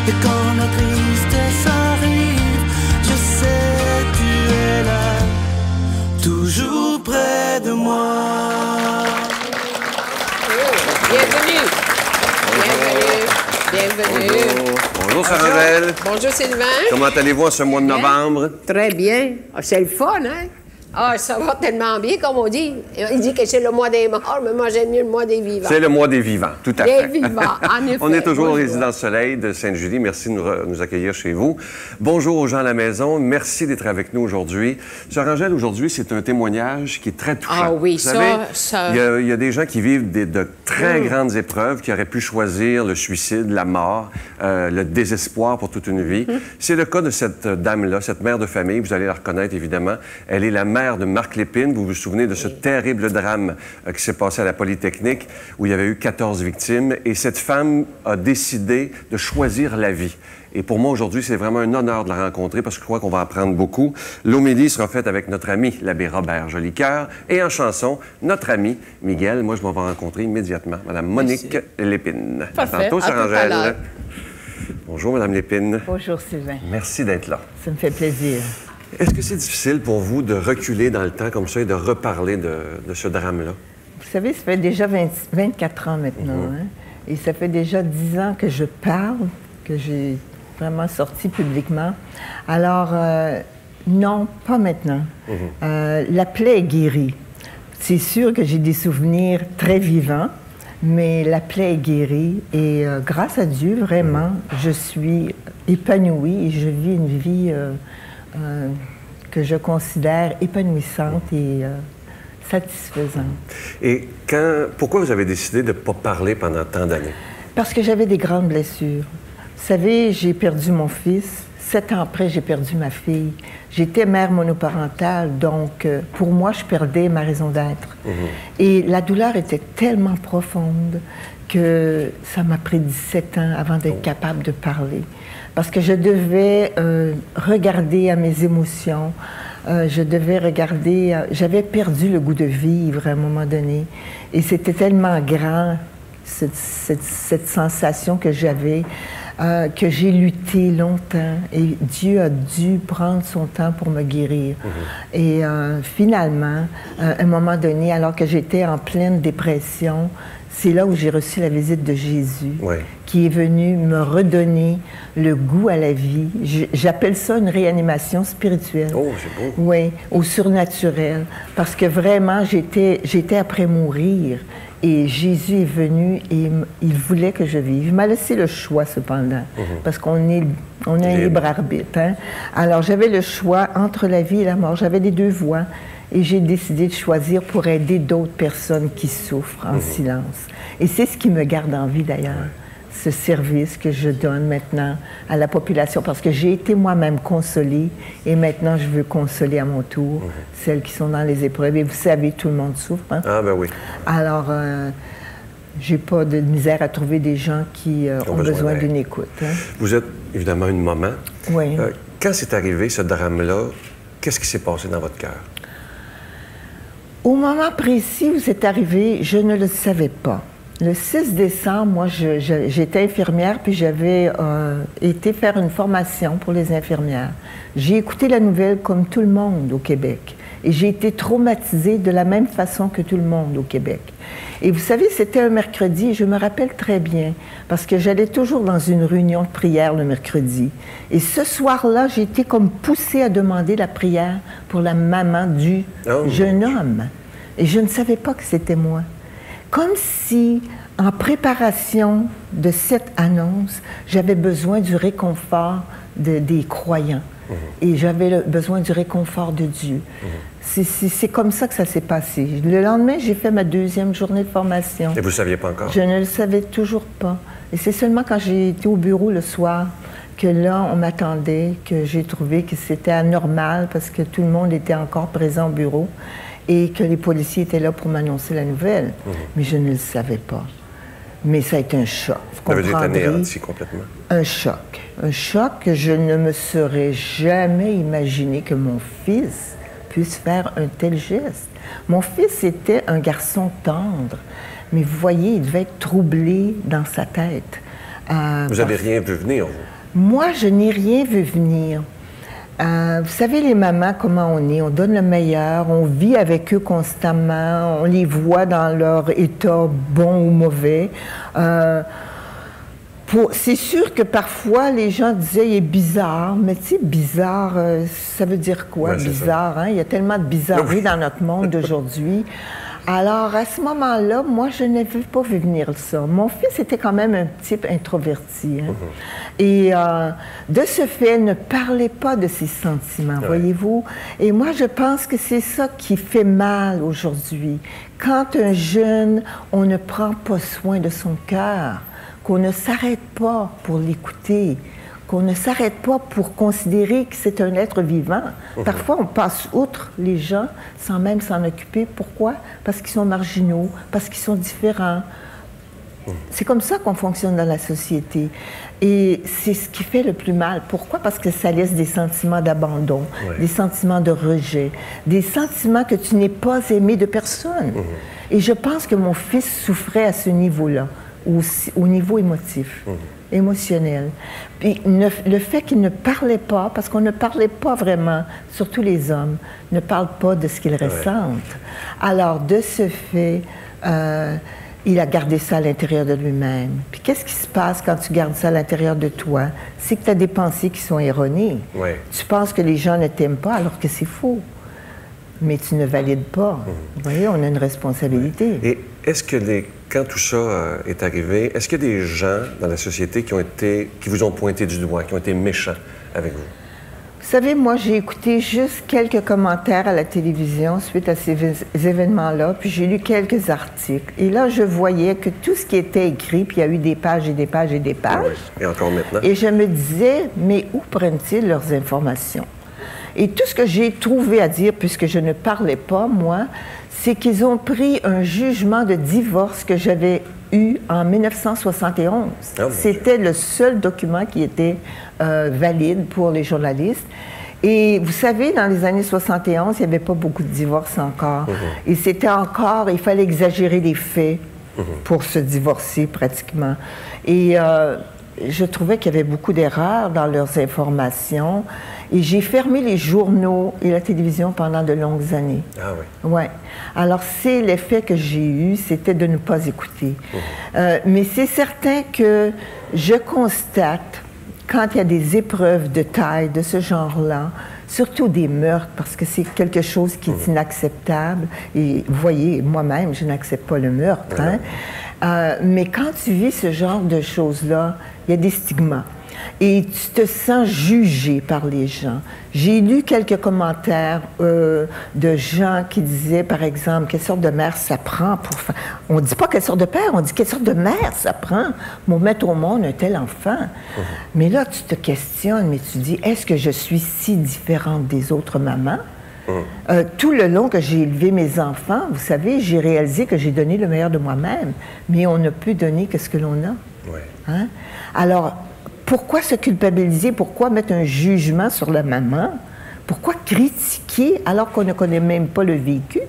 Et quand la tristesse arrive, je sais tu es là, toujours près de moi. Bienvenue. Bienvenue. Bonjour Sarah-Angèle. Bonjour Sylvain. Comment allez-vous en ce mois de novembre? Très bien. Ah, c'est le fun, hein? Ah, ça va tellement bien, comme on dit. Il dit que c'est le mois des morts, mais moi, j'aime mieux le mois des vivants. C'est le mois des vivants, tout à fait. Des vivants, en effet. On est toujours au Bonjour. Résidence Soleil de Sainte-Julie. Merci de nous accueillir chez vous. Bonjour aux gens à la maison. Merci d'être avec nous aujourd'hui. Sarah-Angèle, aujourd'hui, c'est un témoignage qui est très touchant. Ah oui, Vous savez, ça... Il y a des gens qui vivent de très grandes épreuves, qui auraient pu choisir le suicide, la mort, le désespoir pour toute une vie. C'est le cas de cette dame-là, cette mère de famille. Vous allez la reconnaître, évidemment. Elle est la mère de Marc Lépine. Vous vous souvenez de ce terrible drame qui s'est passé à la Polytechnique, où il y avait eu 14 victimes. Et cette femme a décidé de choisir la vie. Et pour moi, aujourd'hui, c'est vraiment un honneur de la rencontrer parce que je crois qu'on va apprendre beaucoup. L'homélie sera faite avec notre ami, l'abbé Robert Jolicoeur. Et en chanson, notre ami Miguel. Moi, je m'en vais rencontrer immédiatement Mme Monique Lépine. Parfait. À tantôt, À tout à Sarah-Angèle. l'heure. Bonjour, Mme Lépine. Bonjour Sylvain, Merci d'être là. ça me fait plaisir. Est-ce que c'est difficile pour vous de reculer dans le temps comme ça et de reparler de ce drame-là? Vous savez, ça fait déjà 24 ans maintenant, hein? Et ça fait déjà 10 ans que je parle, que j'ai vraiment sorti publiquement. Alors, non, pas maintenant. La plaie est guérie. C'est sûr que j'ai des souvenirs très vivants, mais la plaie est guérie et grâce à Dieu, vraiment, je suis épanouie et je vis une vie que je considère épanouissante et satisfaisante. Et pourquoi vous avez décidé de ne pas parler pendant tant d'années? Parce que j'avais des grandes blessures. Vous savez, j'ai perdu mon fils. 7 ans après, j'ai perdu ma fille. J'étais mère monoparentale, donc pour moi, je perdais ma raison d'être. Et la douleur était tellement profonde que ça m'a pris 17 ans avant d'être capable de parler. Parce que je devais regarder à mes émotions, je devais regarder... j'avais perdu le goût de vivre à un moment donné. Et c'était tellement grand, cette sensation que j'avais, que j'ai lutté longtemps. Et Dieu a dû prendre son temps pour me guérir. Et finalement, à un moment donné, alors que j'étais en pleine dépression, c'est là où j'ai reçu la visite de Jésus, qui est venu me redonner le goût à la vie. J'appelle ça une réanimation spirituelle. Oh, c'est beau. Oui, au surnaturel. Parce que vraiment, j'étais après mourir. Et Jésus est venu et il voulait que je vive. Il m'a laissé le choix, cependant, parce qu'on a un libre arbitre. Hein? Alors, j'avais le choix entre la vie et la mort. J'avais les deux voies. Et j'ai décidé de choisir pour aider d'autres personnes qui souffrent en silence. Et c'est ce qui me garde en vie, d'ailleurs, ce service que je donne maintenant à la population, parce que j'ai été moi-même consolée, et maintenant je veux consoler à mon tour celles qui sont dans les épreuves. Et vous savez, tout le monde souffre. Hein? Ah, ben oui. Alors, j'ai pas de misère à trouver des gens qui ont besoin d'une écoute. Hein? Vous êtes évidemment une maman. Oui. Quand c'est arrivé, ce drame-là, qu'est-ce qui s'est passé dans votre cœur? Au moment précis où c'est arrivé, je ne le savais pas. Le 6 décembre, moi, j'étais infirmière, puis j'avais été faire une formation pour les infirmières. J'ai écouté la nouvelle comme tout le monde au Québec. Et j'ai été traumatisée de la même façon que tout le monde au Québec. Et vous savez, c'était un mercredi, et je me rappelle très bien, parce que j'allais toujours dans une réunion de prière le mercredi. Et ce soir-là, j'ai été comme poussée à demander la prière pour la maman du jeune homme. Et je ne savais pas que c'était moi. Comme si, en préparation de cette annonce, j'avais besoin du réconfort des croyants. Et j'avais besoin du réconfort de Dieu. C'est comme ça que ça s'est passé. Le lendemain, j'ai fait ma 2e journée de formation. Et vous ne saviez pas encore? Je ne le savais toujours pas. Et c'est seulement quand j'ai été au bureau le soir que là, on m'attendait, que j'ai trouvé que c'était anormal parce que tout le monde était encore présent au bureau et que les policiers étaient là pour m'annoncer la nouvelle. Mais je ne le savais pas. Mais ça a été un choc. Ça veut dire anéanti complètement. Un choc. Un choc que je ne me serais jamais imaginé que mon fils puisse faire un tel geste. Mon fils était un garçon tendre, mais vous voyez, il devait être troublé dans sa tête. Vous n'avez rien vu venir, vous? Moi, je n'ai rien vu venir. Vous savez, les mamans, comment on est? On donne le meilleur, on vit avec eux constamment, on les voit dans leur état bon ou mauvais. C'est sûr que parfois, les gens disaient « il est bizarre », mais tu sais, bizarre, ça veut dire quoi, ouais, bizarre? Hein? Il y a tellement de bizarreries dans notre monde d'aujourd'hui. Alors, à ce moment-là, moi, je n'avais pas vu venir ça. Mon fils était quand même un type introverti. Hein? Et de ce fait, il ne parlait pas de ses sentiments, voyez-vous? Et moi, je pense que c'est ça qui fait mal aujourd'hui. Quand un jeune, on ne prend pas soin de son cœur, qu'on ne s'arrête pas pour l'écouter, qu'on ne s'arrête pas pour considérer que c'est un être vivant. Parfois, on passe outre les gens sans même s'en occuper. Pourquoi? Parce qu'ils sont marginaux, parce qu'ils sont différents. C'est comme ça qu'on fonctionne dans la société. Et c'est ce qui fait le plus mal. Pourquoi? Parce que ça laisse des sentiments d'abandon, des sentiments de rejet, des sentiments que tu n'es pas aimé de personne. Et je pense que mon fils souffrait à ce niveau-là. Au niveau émotif, émotionnel. Puis le fait qu'il ne parlait pas, parce qu'on ne parlait pas vraiment, surtout les hommes, ne parlent pas de ce qu'ils ressentent. Alors, de ce fait, il a gardé ça à l'intérieur de lui-même. Puis qu'est-ce qui se passe quand tu gardes ça à l'intérieur de toi? C'est que tu as des pensées qui sont erronées. Tu penses que les gens ne t'aiment pas alors que c'est faux. Mais tu ne valides pas. Vous voyez, on a une responsabilité. Et est-ce que quand tout ça est arrivé, est-ce qu'il y a des gens dans la société qui vous ont pointé du doigt, qui ont été méchants avec vous? Vous savez, moi, j'ai écouté juste quelques commentaires à la télévision suite à ces événements-là, puis j'ai lu quelques articles. Et là, je voyais que tout ce qui était écrit, puis il y a eu des pages et des pages et des pages. Et encore maintenant. Et je me disais, mais où prennent-ils leurs informations? Et tout ce que j'ai trouvé à dire, puisque je ne parlais pas, moi, c'est qu'ils ont pris un jugement de divorce que j'avais eu en 1971. C'était le seul document qui était valide pour les journalistes. Et vous savez, dans les années 71, il n'y avait pas beaucoup de divorces encore. Et c'était encore, il fallait exagérer les faits pour se divorcer pratiquement. Et je trouvais qu'il y avait beaucoup d'erreurs dans leurs informations. Et j'ai fermé les journaux et la télévision pendant de longues années. Ah oui? Oui. Alors, c'est l'effet que j'ai eu, c'était de ne pas écouter. Mais c'est certain que je constate, quand il y a des épreuves de taille de ce genre-là, surtout des meurtres, parce que c'est quelque chose qui est inacceptable. Et vous voyez, moi-même, je n'accepte pas le meurtre. Hein? Mais quand tu vis ce genre de choses-là, il y a des stigmas. Et tu te sens jugé par les gens. J'ai lu quelques commentaires de gens qui disaient, par exemple, quelle sorte de mère ça prend pour faire... On ne dit pas quelle sorte de père, on dit quelle sorte de mère ça prend pour mettre au monde un tel enfant. Mais là, tu te questionnes, mais tu dis, est-ce que je suis si différente des autres mamans? Tout le long que j'ai élevé mes enfants, vous savez, j'ai réalisé que j'ai donné le meilleur de moi-même, mais on ne peut donner que ce que l'on a. Hein? Alors, pourquoi se culpabiliser? Pourquoi mettre un jugement sur la maman? Pourquoi critiquer alors qu'on ne connaît même pas le vécu?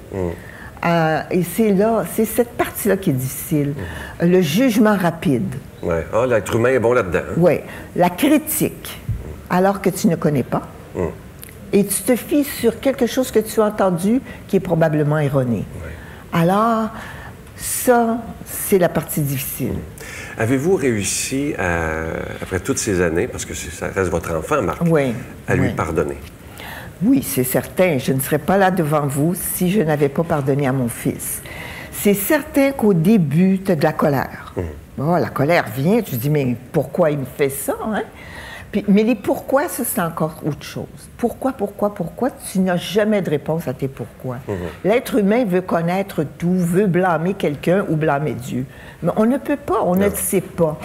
Et c'est cette partie-là qui est difficile. Le jugement rapide. Oui. Ah, l'être humain est bon là-dedans. Hein? Oui. La critique, alors que tu ne connais pas. Et tu te fies sur quelque chose que tu as entendu qui est probablement erroné. Alors, ça, c'est la partie difficile. Avez-vous réussi, après toutes ces années, parce que ça reste votre enfant, Marc, à lui pardonner? Oui, c'est certain. Je ne serais pas là devant vous si je n'avais pas pardonné à mon fils. C'est certain qu'au début, tu as de la colère. Oh, la colère vient, tu te dis, mais pourquoi il me fait ça? Hein? Mais les pourquoi, ça, c'est encore autre chose. Pourquoi? Tu n'as jamais de réponse à tes pourquoi. L'être humain veut connaître tout, veut blâmer quelqu'un ou blâmer Dieu. Mais on ne peut pas, on ne le sait pas.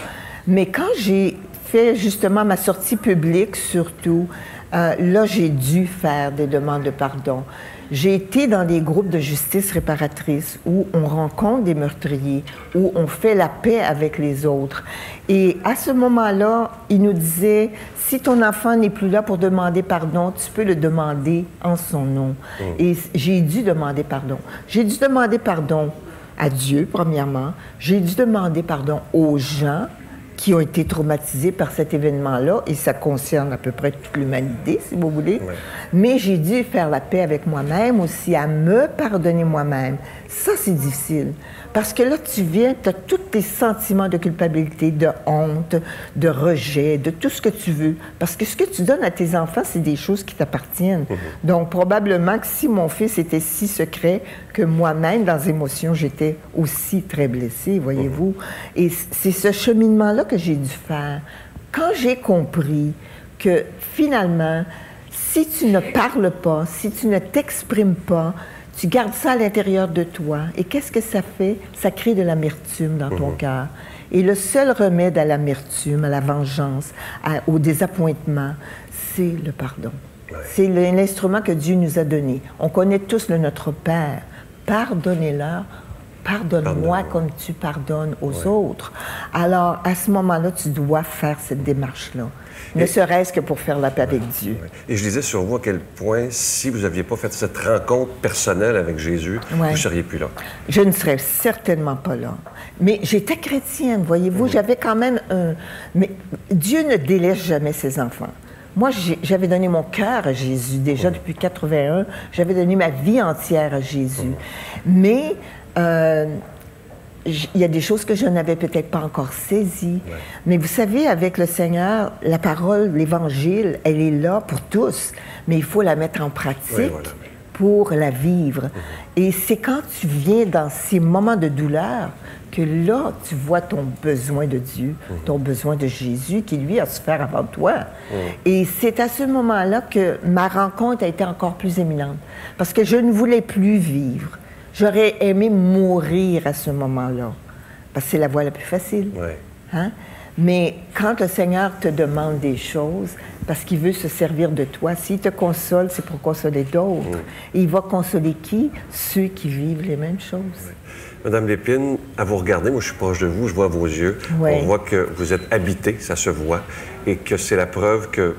Mais quand j'ai fait justement ma sortie publique, surtout, là, j'ai dû faire des demandes de pardon. J'ai été dans des groupes de justice réparatrice où on rencontre des meurtriers, où on fait la paix avec les autres. Et à ce moment-là, ils nous disaient, si ton enfant n'est plus là pour demander pardon, tu peux le demander en son nom. Et j'ai dû demander pardon. J'ai dû demander pardon à Dieu, premièrement. J'ai dû demander pardon aux gens qui ont été traumatisés par cet événement-là, et ça concerne à peu près toute l'humanité, si vous voulez. Ouais. Mais j'ai dû faire la paix avec moi-même aussi, à me pardonner moi-même. Ça, c'est difficile. Parce que là, tu viens, tu as tous tes sentiments de culpabilité, de honte, de rejet, de tout ce que tu veux. Parce que ce que tu donnes à tes enfants, c'est des choses qui t'appartiennent. Donc, probablement que si mon fils était si secret, que moi-même, dans les émotions, j'étais aussi très blessée, voyez-vous. Et c'est ce cheminement-là que j'ai dû faire. Quand j'ai compris que, finalement, si tu ne parles pas, si tu ne t'exprimes pas, tu gardes ça à l'intérieur de toi. Et qu'est-ce que ça fait? Ça crée de l'amertume dans ton cœur. Et le seul remède à l'amertume, à la vengeance, au désappointement, c'est le pardon. Ouais. C'est l'instrument que Dieu nous a donné. On connaît tous le Notre Père. Pardonnez-leur. Pardonne-moi comme tu pardonnes aux autres. Alors, à ce moment-là, tu dois faire cette démarche-là. Ne serait-ce que pour faire la paix avec Dieu. Et je disais sur vous à quel point, si vous n'aviez pas fait cette rencontre personnelle avec Jésus, vous ne seriez plus là. Je ne serais certainement pas là. Mais j'étais chrétienne, voyez-vous. J'avais quand même un... Mais Dieu ne délaisse jamais ses enfants. Moi, j'avais donné mon cœur à Jésus déjà depuis 81. J'avais donné ma vie entière à Jésus. Mais... il y a des choses que je n'avais peut-être pas encore saisies. Ouais. Mais vous savez, avec le Seigneur, la parole, l'Évangile, elle est là pour tous. Mais il faut la mettre en pratique pour la vivre. Et c'est quand tu viens dans ces moments de douleur que là, tu vois ton besoin de Dieu, ton besoin de Jésus qui, lui, a souffert avant toi. Et c'est à ce moment-là que ma rencontre a été encore plus éminente. Parce que je ne voulais plus vivre. J'aurais aimé mourir à ce moment-là, parce que c'est la voie la plus facile. Ouais. Hein? Mais quand le Seigneur te demande des choses, parce qu'il veut se servir de toi, s'il te console, c'est pour consoler d'autres. Et il va consoler qui? Ceux qui vivent les mêmes choses. Ouais. Madame Lépine, à vous regarder, moi je suis proche de vous, je vois vos yeux, on voit que vous êtes habitée, ça se voit, et que c'est la preuve que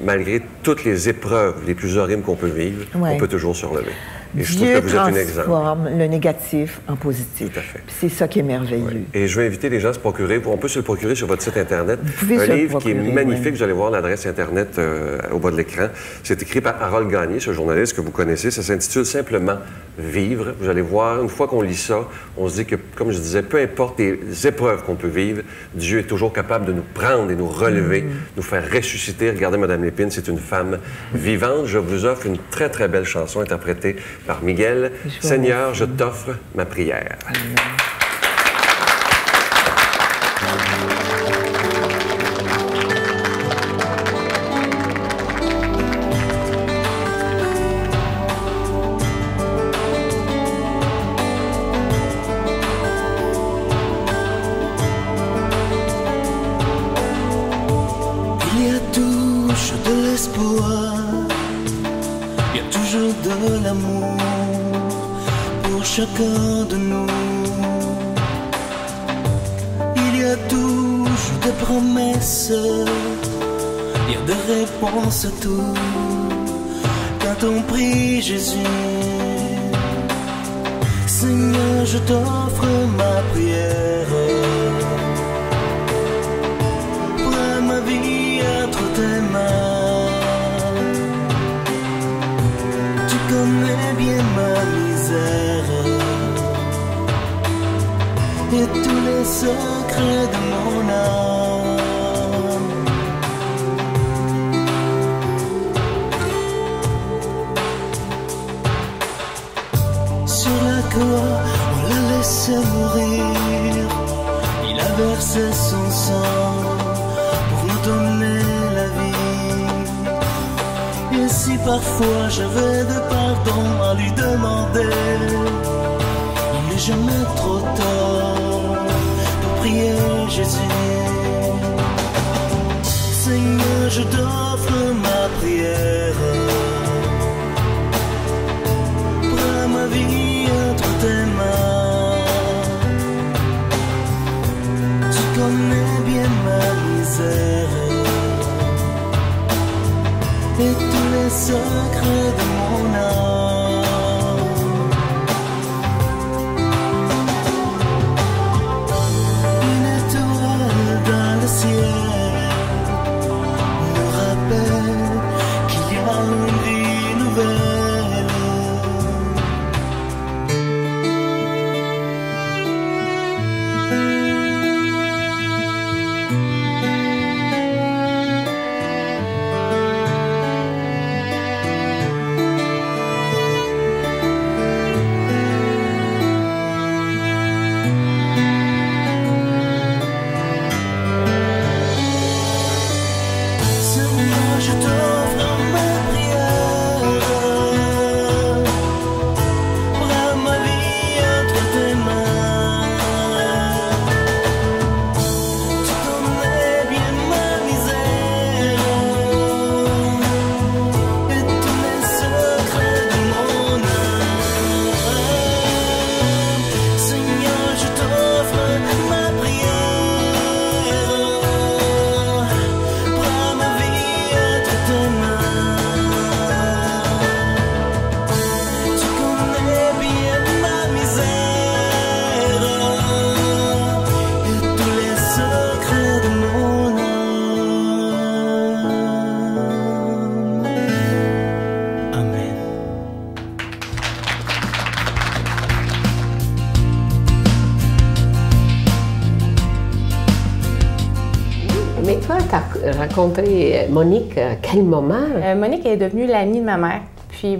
malgré toutes les épreuves les plus horribles qu'on peut vivre, on peut toujours se relever. Et je trouve que vous êtes un exemple. Transforme le négatif en positif. Tout à fait. C'est ça qui est merveilleux. Oui. Et je vais inviter les gens à se procurer. On peut se le procurer sur votre site Internet. Un livre qui est magnifique. Vous allez voir l'adresse Internet au bas de l'écran. C'est écrit par Harold Gagné, ce journaliste que vous connaissez. Ça s'intitule simplement « Vivre ». Vous allez voir, une fois qu'on lit ça, on se dit que, comme je disais, peu importe les épreuves qu'on peut vivre, Dieu est toujours capable de nous prendre et nous relever, nous faire ressusciter. Regardez, Madame Lépine, c'est une femme vivante. Je vous offre une très, très belle chanson interprétée par Miguel. Seigneur, je t'offre ma prière. Amen. Il y a toujours de l'espoir, il y a toujours de l'amour pour chacun de nous. Il y a toujours des promesses, il y a des réponses à tout. Quand on prie Jésus, Seigneur, je t'offre ma prière. Prends ma vie entre tes mains. Tu connais bien ma misère et tous les secrets de mon âme. Sur la croix, on l'a laissé mourir. Il a versé son sang pour nous donner la vie. Et si parfois j'avais de pardon à lui demander, il n'est jamais trop tard pour prier Jésus. Seigneur, je t'offre ma prière. Prends ma vie entre tes mains. Tu connais bien ma misère et tous les secrets de mon âme. Une étoile dans le rencontré Monique à quel moment? Monique est devenue l'amie de ma mère. Puis,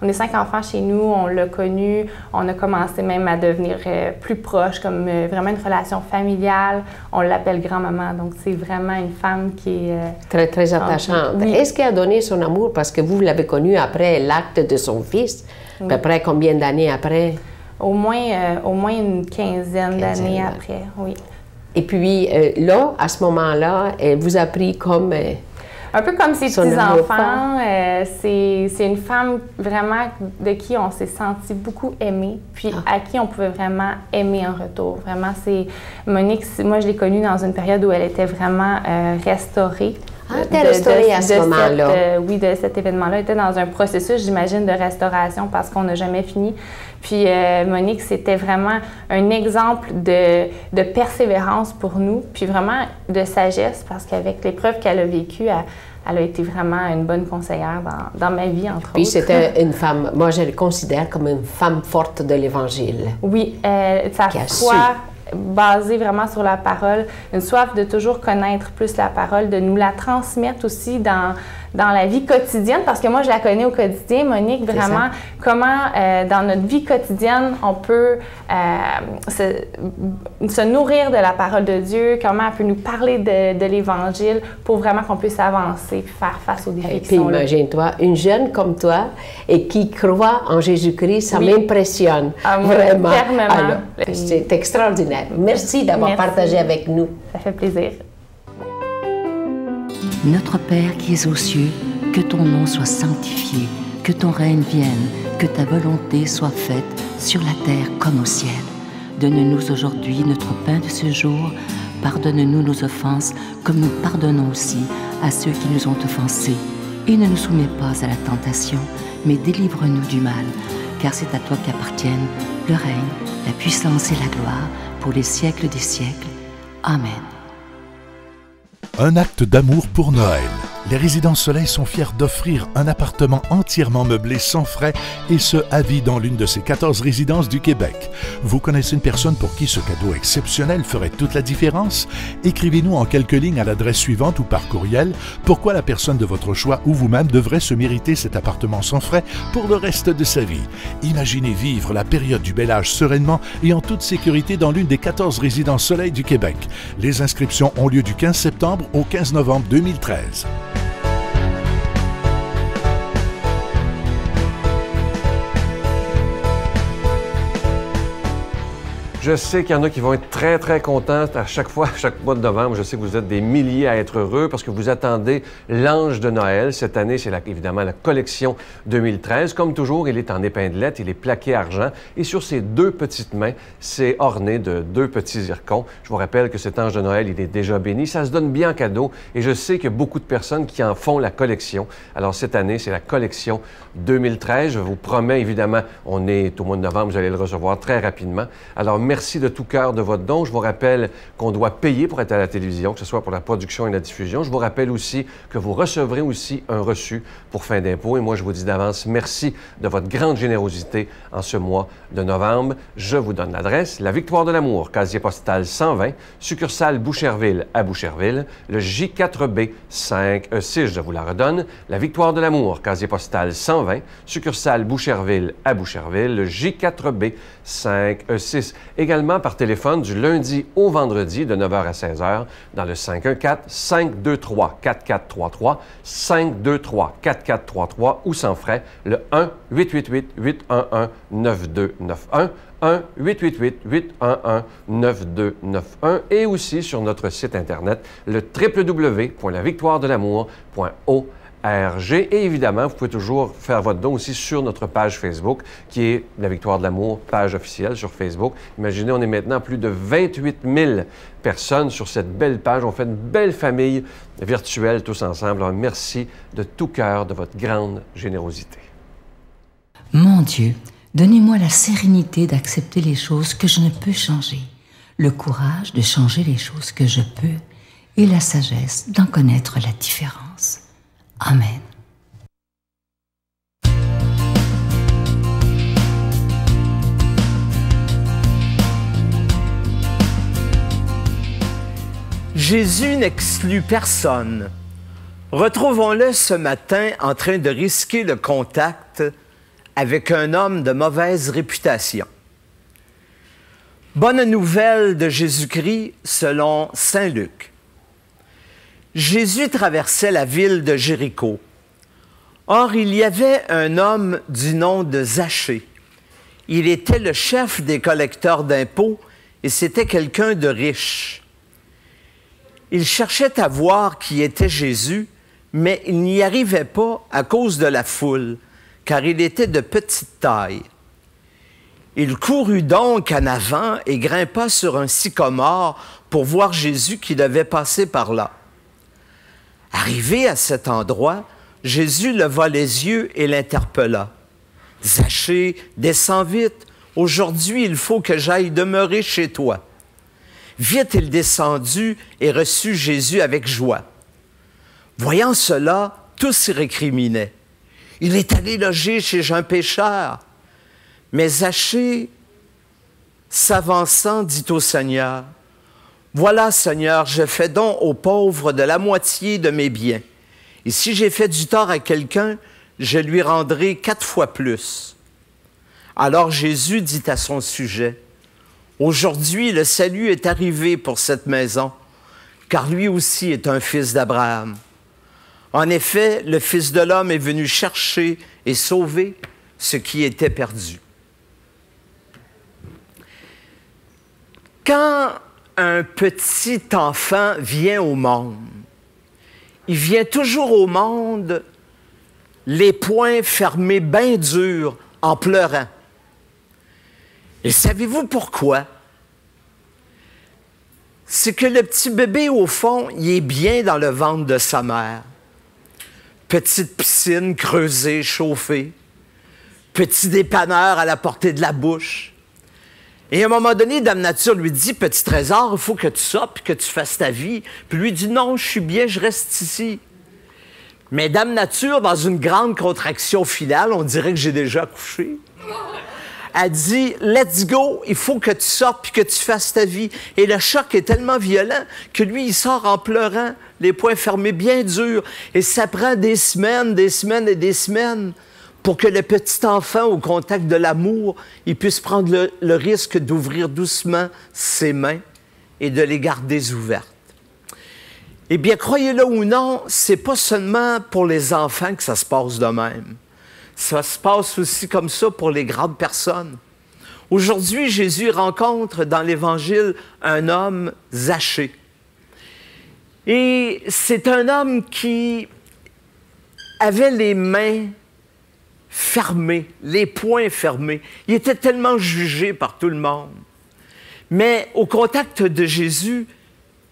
on est 5 enfants chez nous, on l'a connue, on a commencé même à devenir plus proches, comme vraiment une relation familiale. On l'appelle grand-maman, donc c'est vraiment une femme qui est... Très, très attachante. Oui. Est-ce qu'elle a donné son amour, parce que vous l'avez connue après l'acte de son fils, à peu près combien d'années après? Au moins une quinzaine d'années après, oui. Et puis là, à ce moment-là, elle vous a pris comme... un peu comme ses petits-enfants. C'est une femme vraiment de qui on s'est senti beaucoup aimé, puis à qui on pouvait vraiment aimer en retour. Vraiment, c'est Monique, moi je l'ai connue dans une période où elle était vraiment restaurée. Ah, elle était restaurée à ce moment-là. Oui, de cet événement-là. Elle était dans un processus, j'imagine, de restauration parce qu'on n'a jamais fini. Puis Monique, c'était vraiment un exemple de persévérance pour nous, puis vraiment de sagesse parce qu'avec l'épreuve qu'elle a vécue, elle a été vraiment une bonne conseillère dans ma vie, entre autres. Puis c'était une femme, moi je la considère comme une femme forte de l'Évangile. Oui, sa foi basée vraiment sur la parole, une soif de toujours connaître plus la parole, de nous la transmettre aussi dans la vie quotidienne, parce que moi, je la connais au quotidien, Monique, vraiment, comment dans notre vie quotidienne, on peut se nourrir de la parole de Dieu, comment elle peut nous parler de l'Évangile pour vraiment qu'on puisse avancer et faire face aux défis qui sont là. Imagine-toi, une jeune comme toi et qui croit en Jésus-Christ, ça m'impressionne vraiment. Fermement. C'est extraordinaire. Merci d'avoir partagé avec nous. Ça fait plaisir. Notre Père qui es aux cieux, que ton nom soit sanctifié, que ton règne vienne, que ta volonté soit faite sur la terre comme au ciel. Donne-nous aujourd'hui notre pain de ce jour. Pardonne-nous nos offenses, comme nous pardonnons aussi à ceux qui nous ont offensés. Et ne nous soumets pas à la tentation, mais délivre-nous du mal, car c'est à toi qu'appartiennent le règne, la puissance et la gloire, pour les siècles des siècles. Amen. Un acte d'amour pour Noël. Les Résidences Soleil sont fiers d'offrir un appartement entièrement meublé sans frais et ce, à vie dans l'une de ces 14 résidences du Québec. Vous connaissez une personne pour qui ce cadeau exceptionnel ferait toute la différence? Écrivez-nous en quelques lignes à l'adresse suivante ou par courriel pourquoi la personne de votre choix ou vous-même devrait se mériter cet appartement sans frais pour le reste de sa vie. Imaginez vivre la période du bel âge sereinement et en toute sécurité dans l'une des 14 Résidences Soleil du Québec. Les inscriptions ont lieu du 15 septembre au 15 novembre 2013. Je sais qu'il y en a qui vont être très, très contents à chaque fois, chaque mois de novembre. Je sais que vous êtes des milliers à être heureux parce que vous attendez l'Ange de Noël. Cette année, c'est évidemment la collection 2013. Comme toujours, il est en épinglette, il est plaqué argent. Et sur ses deux petites mains, c'est orné de deux petits zircons. Je vous rappelle que cet Ange de Noël, il est déjà béni. Ça se donne bien en cadeau. Et je sais qu'il y a beaucoup de personnes qui en font la collection. Alors, cette année, c'est la collection 2013. Je vous promets, évidemment, on est au mois de novembre, vous allez le recevoir très rapidement. Alors, merci de tout cœur de votre don. Je vous rappelle qu'on doit payer pour être à la télévision, que ce soit pour la production et la diffusion. Je vous rappelle aussi que vous recevrez aussi un reçu pour fin d'impôt. Et moi, je vous dis d'avance, merci de votre grande générosité en ce mois de novembre. Je vous donne l'adresse. La Victoire de l'Amour, casier postal 120, succursale Boucherville à Boucherville, le J4B 5E6, je vous la redonne. La Victoire de l'Amour, casier postal 120, succursale Boucherville à Boucherville, le J4B 5E6. Également par téléphone du lundi au vendredi de 9h à 16h dans le 514-523-4433, 523-4433 ou sans frais, le 1-888-811-9291, 1-888-811-9291 et aussi sur notre site Internet, le www.lavictoiredelamour.org. Et évidemment, vous pouvez toujours faire votre don aussi sur notre page Facebook, qui est La Victoire de l'Amour, page officielle sur Facebook. Imaginez, on est maintenant plus de 28 000 personnes sur cette belle page. On fait une belle famille virtuelle tous ensemble. Alors, merci de tout cœur de votre grande générosité. Mon Dieu, donnez-moi la sérénité d'accepter les choses que je ne peux changer, le courage de changer les choses que je peux et la sagesse d'en connaître la différence. Amen. Jésus n'exclut personne. Retrouvons-le ce matin en train de risquer le contact avec un homme de mauvaise réputation. Bonne nouvelle de Jésus-Christ selon saint Luc. Jésus traversait la ville de Jéricho. Or, il y avait un homme du nom de Zachée. Il était le chef des collecteurs d'impôts et c'était quelqu'un de riche. Il cherchait à voir qui était Jésus, mais il n'y arrivait pas à cause de la foule, car il était de petite taille. Il courut donc en avant et grimpa sur un sycomore pour voir Jésus qui devait passer par là. Arrivé à cet endroit, Jésus leva les yeux et l'interpella. « Zachée, descends vite. Aujourd'hui, il faut que j'aille demeurer chez toi. » Vite, il descendit et reçut Jésus avec joie. Voyant cela, tous s'y récriminaient. « Il est allé loger chez un pécheur. » Mais Zachée, s'avançant, dit au Seigneur, « Voilà, Seigneur, je fais don aux pauvres de la moitié de mes biens. Et si j'ai fait du tort à quelqu'un, je lui rendrai 4 fois plus. » Alors Jésus dit à son sujet, « Aujourd'hui, le salut est arrivé pour cette maison, car lui aussi est un fils d'Abraham. En effet, le Fils de l'homme est venu chercher et sauver ce qui était perdu. » Quand un petit enfant vient au monde, il vient toujours au monde les poings fermés bien durs en pleurant. Et savez-vous pourquoi? C'est que le petit bébé, au fond, il est bien dans le ventre de sa mère. Petite piscine creusée, chauffée. Petit dépanneur à la portée de la bouche. Et à un moment donné, Dame Nature lui dit, « Petit trésor, il faut que tu sortes et que tu fasses ta vie. » Puis lui dit, « Non, je suis bien, je reste ici. » Mais Dame Nature, dans une grande contraction finale, on dirait que j'ai déjà accouché, elle dit, « Let's go, il faut que tu sortes et que tu fasses ta vie. » Et le choc est tellement violent que lui, il sort en pleurant, les poings fermés bien durs. Et ça prend des semaines et des semaines pour que le petit enfant, au contact de l'amour, il puisse prendre le risque d'ouvrir doucement ses mains et de les garder ouvertes. Eh bien, croyez-le ou non, c'est pas seulement pour les enfants que ça se passe de même. Ça se passe aussi comme ça pour les grandes personnes. Aujourd'hui, Jésus rencontre dans l'Évangile un homme, Zachée. Et c'est un homme qui avait les mains fermées, les poings fermés. Il était tellement jugé par tout le monde. Mais au contact de Jésus,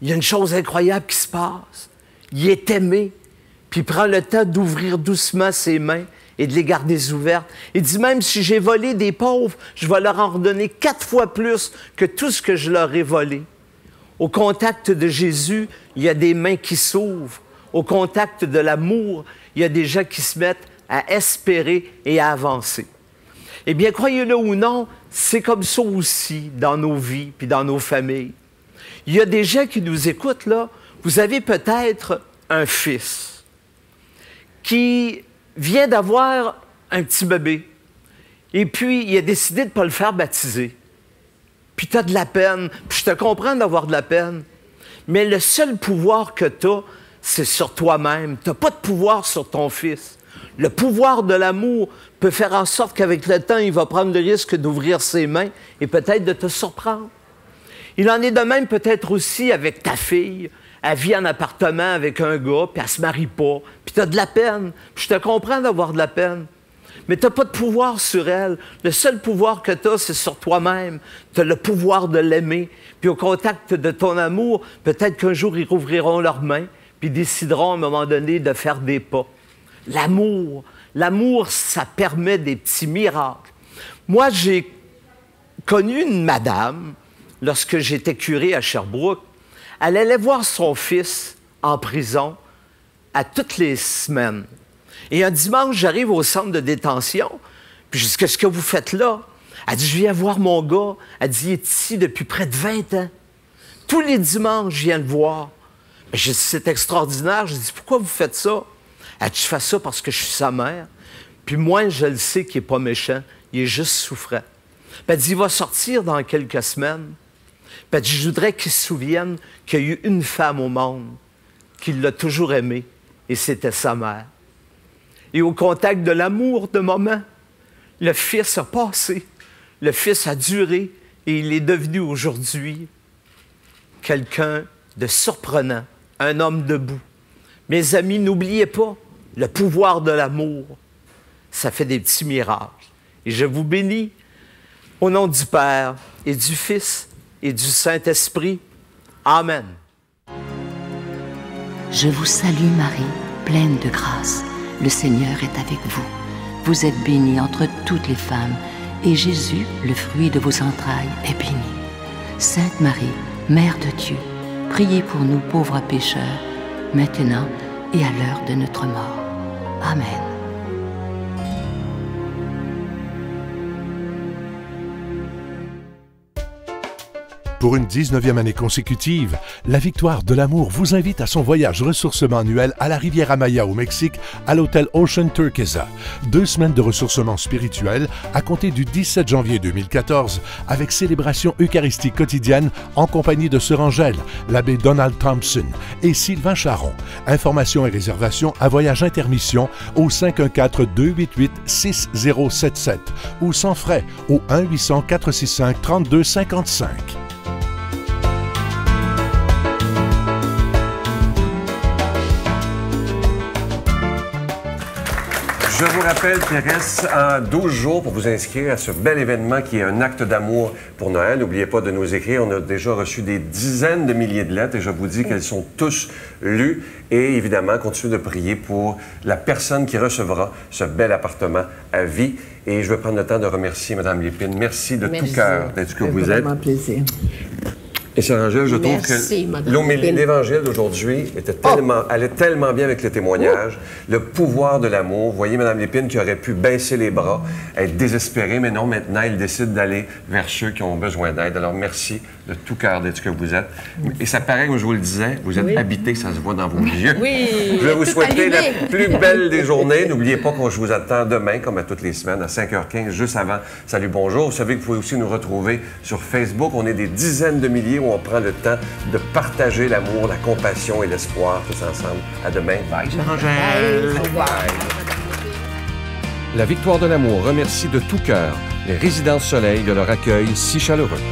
il y a une chose incroyable qui se passe. Il est aimé, puis il prend le temps d'ouvrir doucement ses mains et de les garder ouvertes. Il dit même, si j'ai volé des pauvres, je vais leur en redonner 4 fois plus que tout ce que je leur ai volé. Au contact de Jésus, il y a des mains qui s'ouvrent. Au contact de l'amour, il y a des gens qui se mettent à espérer et à avancer. Eh bien, croyez-le ou non, c'est comme ça aussi dans nos vies puis dans nos familles. Il y a des gens qui nous écoutent, là. Vous avez peut-être un fils qui vient d'avoir un petit bébé et puis il a décidé de ne pas le faire baptiser. Puis tu as de la peine. Puis je te comprends d'avoir de la peine. Mais le seul pouvoir que tu as, c'est sur toi-même. Tu n'as pas de pouvoir sur ton fils. Le pouvoir de l'amour peut faire en sorte qu'avec le temps, il va prendre le risque d'ouvrir ses mains et peut-être de te surprendre. Il en est de même peut-être aussi avec ta fille. Elle vit en appartement avec un gars, puis elle se marie pas. Puis tu as de la peine. Puis je te comprends d'avoir de la peine. Mais tu n'as pas de pouvoir sur elle. Le seul pouvoir que tu as, c'est sur toi-même. Tu as le pouvoir de l'aimer. Puis au contact de ton amour, peut-être qu'un jour, ils rouvriront leurs mains, puis décideront à un moment donné de faire des pas. L'amour, ça permet des petits miracles. Moi, j'ai connu une madame, lorsque j'étais curé à Sherbrooke. Elle allait voir son fils en prison à toutes les semaines. Et un dimanche, j'arrive au centre de détention, puis je dis, qu'est-ce que vous faites là? Elle dit, je viens voir mon gars. Elle dit, il est ici depuis près de 20 ans. Tous les dimanches, je viens le voir. J'ai dit, c'est extraordinaire. J'ai dit, pourquoi vous faites ça? Elle dit, je fais ça parce que je suis sa mère. Puis moi, je le sais qu'il n'est pas méchant, il est juste souffrant. Puis elle dit, il va sortir dans quelques semaines. Puis elle dit, je voudrais qu'il se souvienne qu'il y a eu une femme au monde qui l'a toujours aimé, et c'était sa mère. Et au contact de l'amour de maman, le fils a passé, le fils a duré, et il est devenu aujourd'hui quelqu'un de surprenant, un homme debout. Mes amis, n'oubliez pas, le pouvoir de l'amour, ça fait des petits miracles. Et je vous bénis au nom du Père et du Fils et du Saint-Esprit. Amen. Je vous salue Marie, pleine de grâce. Le Seigneur est avec vous. Vous êtes bénie entre toutes les femmes, et Jésus, le fruit de vos entrailles, est béni. Sainte Marie, Mère de Dieu, priez pour nous pauvres pécheurs, maintenant et à l'heure de notre mort. Amen. Pour une 19e année consécutive, la Victoire de l'Amour vous invite à son voyage ressourcement annuel à la Riviera Maya au Mexique, à l'hôtel Ocean Turquesa. 2 semaines de ressourcement spirituel à compter du 17 janvier 2014, avec célébration eucharistique quotidienne en compagnie de Sœur Angèle, l'abbé Donald Thompson et Sylvain Charon. Informations et réservations à Voyage Intermission au 514-288-6077 ou sans frais au 1-800-465-3255. Je vous rappelle qu'il reste 12 jours pour vous inscrire à ce bel événement qui est un acte d'amour pour Noël. N'oubliez pas de nous écrire. On a déjà reçu des dizaines de milliers de lettres et je vous dis qu'elles sont tous lues. Et évidemment, continuez de prier pour la personne qui recevra ce bel appartement à vie. Et je veux prendre le temps de remercier Mme Lépine. Merci de tout cœur d'être ce que vous êtes. C'est vraiment plaisir. Et Sœur Angèle, je trouve que l'Évangile d'aujourd'hui allait tellement bien avec le témoignage, le pouvoir de l'amour. Vous voyez Mme Lépine qui aurait pu baisser les bras, être désespérée, mais non, maintenant, elle décide d'aller vers ceux qui ont besoin d'aide. Alors, merci de tout cœur d'être ce que vous êtes. Et ça paraît, comme je vous le disais, vous êtes habité, ça se voit dans vos yeux. Oui. Je vais vous souhaiter la plus belle des journées. N'oubliez pas que je vous attends demain, comme à toutes les semaines, à 5h15, juste avant Salut Bonjour. Vous savez que vous pouvez aussi nous retrouver sur Facebook. On est des dizaines de milliers où on prend le temps de partager l'amour, la compassion et l'espoir tous ensemble. À demain. Bye, Sœur Angèle. Bye. La Victoire de l'amour remercie de tout cœur les Résidences Soleil de leur accueil si chaleureux.